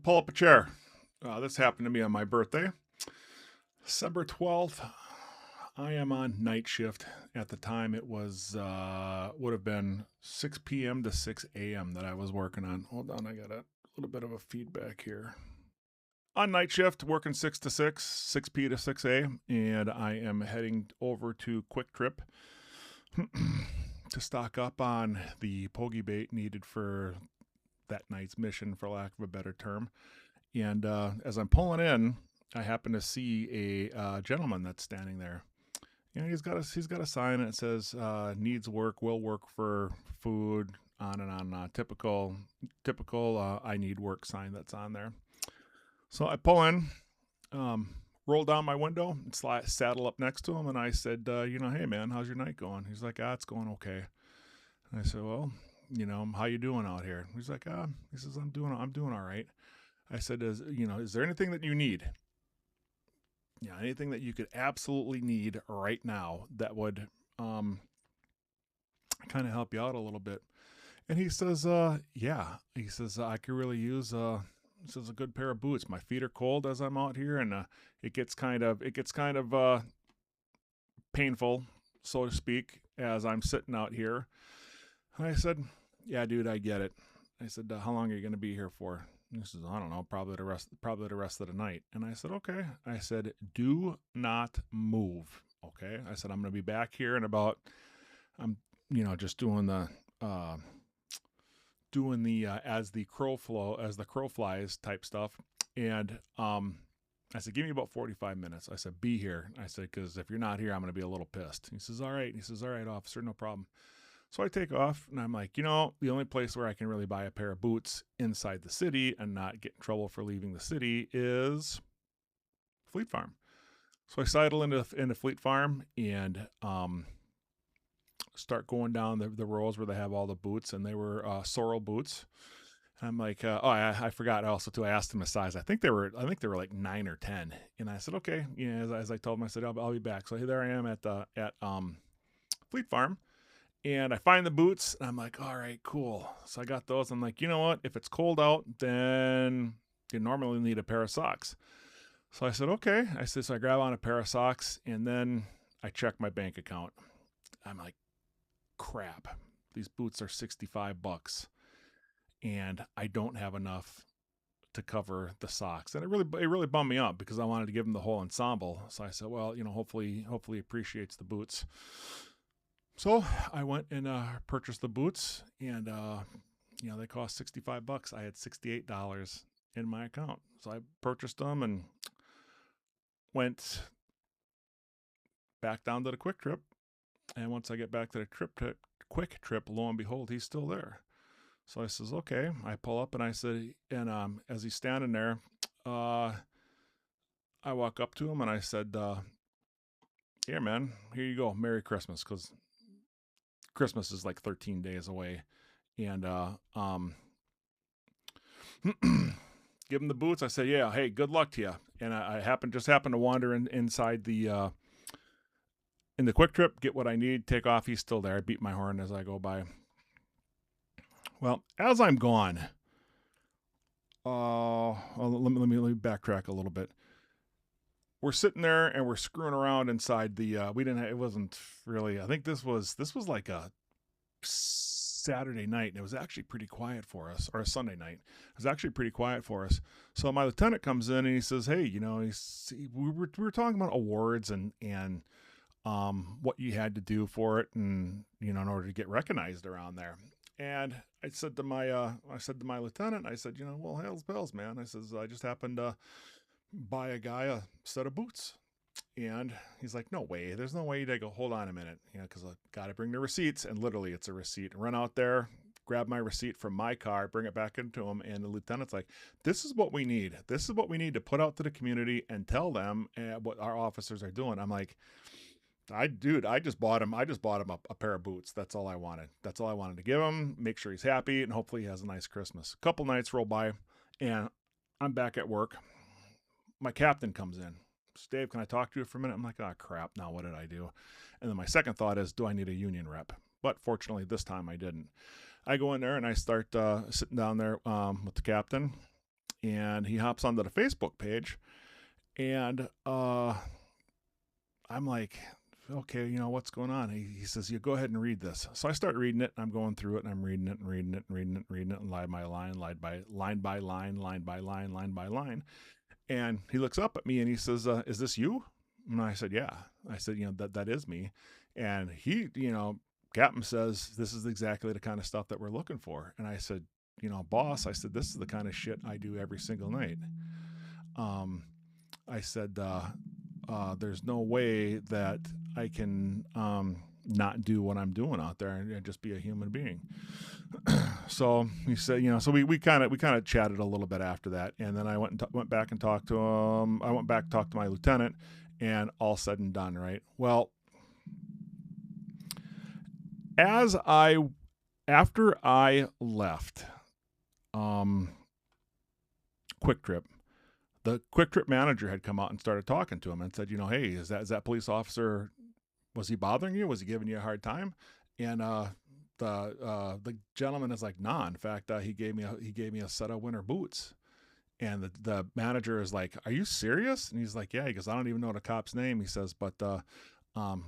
pull up a chair. This happened to me on my birthday, December 12th. I am on night shift. At the time, it was would have been 6 p.m. to 6 a.m. that I was working on. Hold on, I got a little bit of a feedback here. On night shift, working 6 to 6, 6 p to 6 a, and I am heading over to Quick Trip to stock up on the pogey bait needed for that night's mission, for lack of a better term. And as I'm pulling in, I happen to see a gentleman that's standing there. And he's got a sign that says needs work, will work for food, on and on. Typical I need work sign that's on there. So I pull in, roll down my window, and saddle up next to him, and I said, hey man, how's your night going? He's like, it's going okay. And I said, well, how you doing out here? He's like, he says, I'm doing all right. I said, is there anything that you need? Yeah, anything that you could absolutely need right now that would kind of help you out a little bit. And he says, yeah. He says, I could really use a good pair of boots. My feet are cold as I'm out here, and it gets kind of painful, so to speak, as I'm sitting out here. And I said, yeah, dude, I get it. I said, how long are you going to be here for? And he says, I don't know, probably the rest of the night. And I said, okay. I said, do not move. Okay. I said, I'm going to be back here in about, I'm, just doing the as the crow flies type stuff. And, I said, give me about 45 minutes. I said, be here. I said, cause if you're not here, I'm going to be a little pissed. He says, all right. He says, all right, officer, no problem. So I take off, and I'm like, the only place where I can really buy a pair of boots inside the city and not get in trouble for leaving the city is Fleet Farm. So I sidle into Fleet Farm and start going down the rows where they have all the boots, and they were sorrel boots. And I'm like, I forgot also too. I asked him a size. I think they were like 9 or 10. And I said, okay. As I told him, I said, I'll be back. So there I am at Fleet Farm. And I find the boots, and I'm like, all right, cool. So I got those. I'm like, you know what? If it's cold out, then you normally need a pair of socks. So I said, okay. I said, so I grab on a pair of socks, and then I check my bank account. I'm like, crap. These boots are $65, and I don't have enough to cover the socks. And it really bummed me out because I wanted to give him the whole ensemble. So I said, well, hopefully he appreciates the boots. So I went and purchased the boots, and they cost $65. I had $68 in my account, so I purchased them and went back down to the Quick Trip. And once I get back to the Quick Trip, lo and behold, he's still there. So I says, okay. I pull up and I said, and as he's standing there, I walk up to him and I said, here, man, here you go. Merry Christmas, because Christmas is like 13 days away. And give him the boots. I said, yeah, hey, good luck to you. And I just happened to wander inside in the Quick Trip, get what I need, take off. He's still there. I beat my horn as I go by. Well, as I'm gone, let me backtrack a little bit. We're sitting there and we're screwing around inside it wasn't really, I think this was like a Saturday night, and it was actually pretty quiet for us, or a Sunday night. It was actually pretty quiet for us. So my lieutenant comes in and he says, hey, we were talking about awards and what you had to do for it, and, in order to get recognized around there. And I said to my lieutenant, I said, well, hell's bells, man. I says, I just happened to buy a guy a set of boots. And he's like, no way. There's no way. I go, hold on a minute. Because I got to bring the receipts. And literally, it's a receipt. Run out there, grab my receipt from my car, bring it back into him. And the lieutenant's like, this is what we need. This is what we need to put out to the community and tell them what our officers are doing. I'm like, I just bought him a pair of boots. That's all I wanted. That's all I wanted to give him. Make sure he's happy, and hopefully he has a nice Christmas. A couple nights roll by, and I'm back at work. My captain comes in. Dave, can I talk to you for a minute? I'm like, oh, crap. Now what did I do? And then my second thought is, do I need a union rep? But fortunately, this time I didn't. I go in there and I start sitting down there with the captain. and he hops onto the Facebook page, and I'm like, okay, what's going on? He says, you go ahead and read this. So I start reading it, and I'm going through it, and I'm reading it and reading it and reading it and reading it, and line by line, line by line by line, line by line, line by line. And he looks up at me and he says, is this you? And I said, yeah. I said, that is me. And he, Captain says, this is exactly the kind of stuff that we're looking for. And I said, boss, I said, this is the kind of shit I do every single night. I said, there's no way that I can not do what I'm doing out there and just be a human being. So he said, so we kind of chatted a little bit after that, and then I went back and talked to him. I went back and talked to my lieutenant, and all said and done, right? Well, after I left, Quick Trip, the Quick Trip manager had come out and started talking to him and said, hey, is that police officer, was he bothering you? Was he giving you a hard time? And the gentleman is like, nah. In fact, he gave me a set of winter boots. And the manager is like, are you serious? And he's like, yeah. He goes, I don't even know the cop's name. He says, but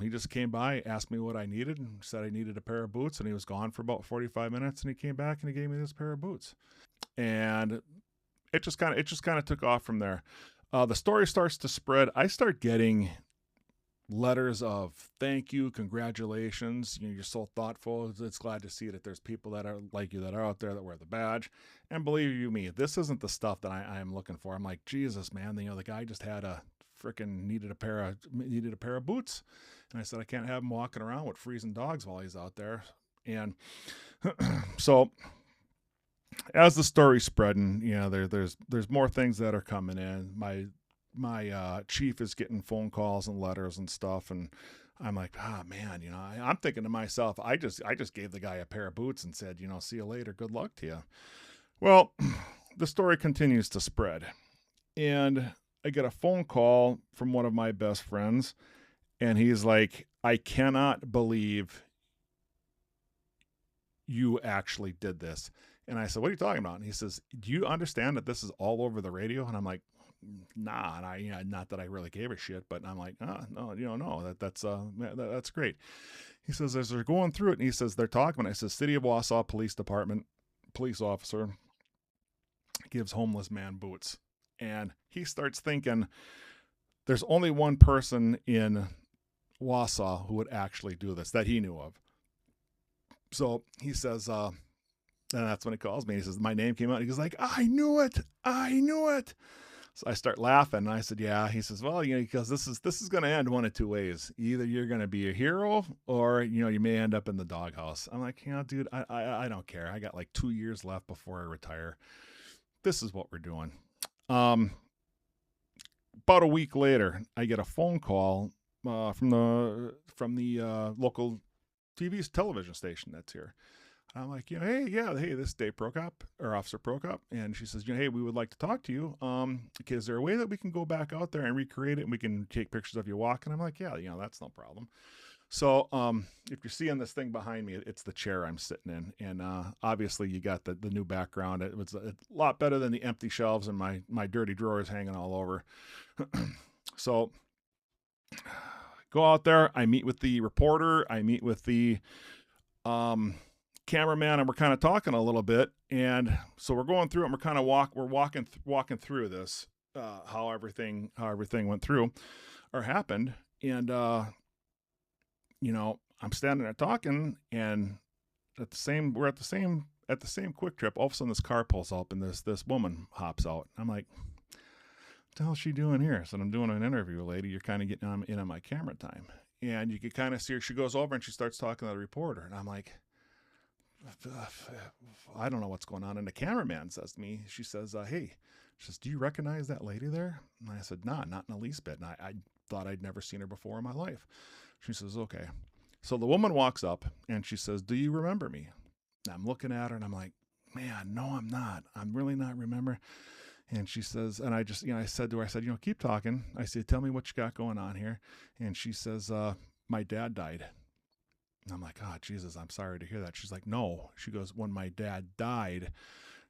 he just came by, asked me what I needed, and said I needed a pair of boots. And he was gone for about 45 minutes, and he came back and he gave me this pair of boots. And it just kind of took off from there. The story starts to spread. I start getting letters of thank you, congratulations, you're so thoughtful. It's glad to see that there's people that are like you that are out there that wear the badge. And believe you me, this isn't the stuff that I am looking for. I'm like, Jesus, man, the guy just had a freaking needed a pair of boots, and I said I can't have him walking around with freezing dogs while he's out there. And so as the story's spreading, there's more things that are coming in. My chief is getting phone calls and letters and stuff, and I'm like, man, I'm thinking to myself, I just gave the guy a pair of boots and said, see you later, good luck to you. Well, the story continues to spread, and I get a phone call from one of my best friends, and he's like, I cannot believe you actually did this. And I said, what are you talking about? And he says, do you understand that this is all over the radio? And I'm like, nah. And not that I really gave a shit, but I'm like, no, that's great. He says, as they're going through it, and he says, they're talking, and I says, City of Wausau Police Department police officer gives homeless man boots. And he starts thinking, there's only one person in Wausau who would actually do this that he knew of. So he says, and that's when he calls me. He says, my name came out. He goes like, I knew it. So I start laughing, and I said, yeah. He says, well, because this is going to end one of two ways. Either you're going to be a hero, or, you may end up in the doghouse. I'm like, dude, I don't care. I got like 2 years left before I retire. This is what we're doing. About a week later, I get a phone call from the local television station that's here. I'm like, hey, this is Dave Prokop, or Officer Prokop. And she says, hey, we would like to talk to you. Okay, is there a way that we can go back out there and recreate it, and we can take pictures of you walking? I'm like, yeah, that's no problem. So if you're seeing this thing behind me, it's the chair I'm sitting in. And obviously you got the new background. It was a lot better than the empty shelves and my dirty drawers hanging all over. So go out there. I meet with the reporter. I meet with the cameraman, and we're kind of talking a little bit. And so we're going through it, and we're kind of walking through this, how everything went through or happened. And I'm standing there talking, and we're at the same Quick Trip. All of a sudden, this car pulls up, and this woman hops out. I'm like, what the hell is she doing here? So I'm doing an interview, lady. You're kind of getting in on my camera time. And you can kind of see her. She goes over and she starts talking to the reporter. And I'm like, I don't know what's going on. And the cameraman says to me, she says, hey, she says, do you recognize that lady there? And I said, nah, not in the least bit. And I thought I'd never seen her before in my life. She says, okay. So the woman walks up and she says, do you remember me? And I'm looking at her and I'm like, man, no, I'm not. I'm really not remembering. And she says, and I just, I said to her, keep talking. I said, tell me what you got going on here. And she says, my dad died. And I'm like, oh, Jesus, I'm sorry to hear that. She's like, no. She goes, when my dad died,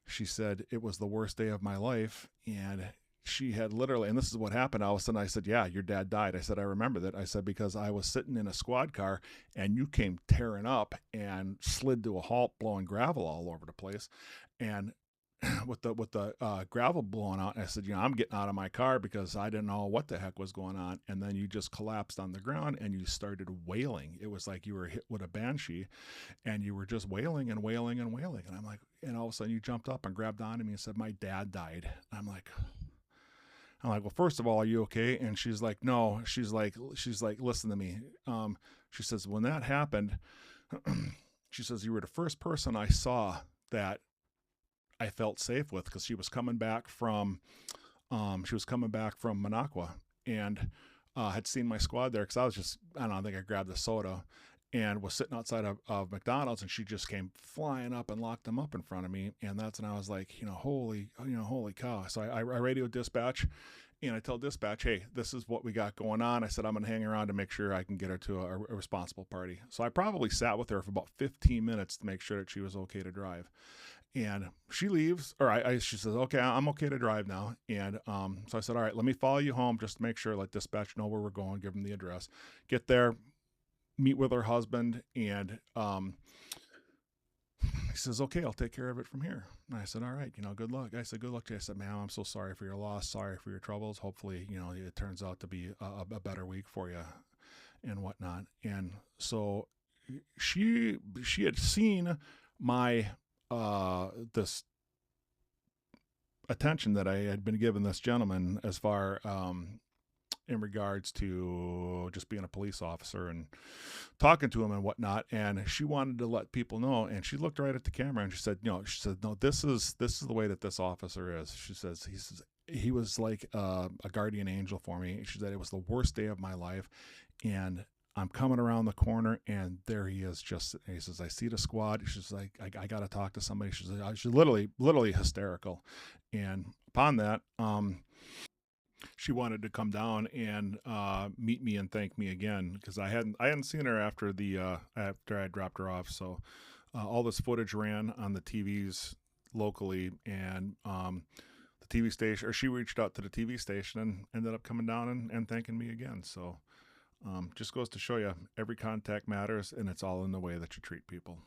She said it was the worst day of my life. And she had literally, and this is what happened. All of a sudden I said, yeah, your dad died. I said, I remember that. I said, because I was sitting in a squad car and you came tearing up and slid to a halt, blowing gravel all over the place. And with the gravel blowing out, I said, I'm getting out of my car because I didn't know what the heck was going on. And then you just collapsed on the ground and you started wailing. It was like you were hit with a banshee, and you were just wailing and wailing and wailing. And I'm like, and all of a sudden you jumped up and grabbed onto me and said, my dad died. I'm like, well, first of all, are you okay? And she's like, no. She's like, listen to me. She says, when that happened, she says, you were the first person I saw that I felt safe with, because she was coming back from Managua, and had seen my squad there, because I was just, I don't know, I think I grabbed a soda and was sitting outside of McDonald's, and she just came flying up and locked them up in front of me. And that's when I was like, holy cow. So I radioed dispatch, and I tell dispatch, hey, this is what we got going on. I said, I'm going to hang around to make sure I can get her to a responsible party. So I probably sat with her for about 15 minutes to make sure that she was okay to drive. And she leaves, or she says, okay, I'm okay to drive now. And so I said, all right, let me follow you home just to make sure, let dispatch know where we're going, give them the address. Get there, meet with her husband, and he says, okay, I'll take care of it from here. And I said, all right, good luck. I said, good luck to you. I said, ma'am, I'm so sorry for your loss, sorry for your troubles. Hopefully, it turns out to be a better week for you and whatnot. And so she had seen my this attention that I had been giving this gentleman, as far in regards to just being a police officer and talking to him and whatnot. And she wanted to let people know. And she looked right at the camera and she said, no, this is the way that this officer is. She says, he was like a guardian angel for me. She said it was the worst day of my life, and I'm coming around the corner, and there he is. He says, I see the squad. She's like, I got to talk to somebody. She's literally hysterical. And upon that, she wanted to come down and meet me and thank me again, because I hadn't seen her after I dropped her off. So all this footage ran on the TVs locally, and the TV station, or she reached out to the TV station and ended up coming down and thanking me again. So just goes to show you, every contact matters, and it's all in the way that you treat people.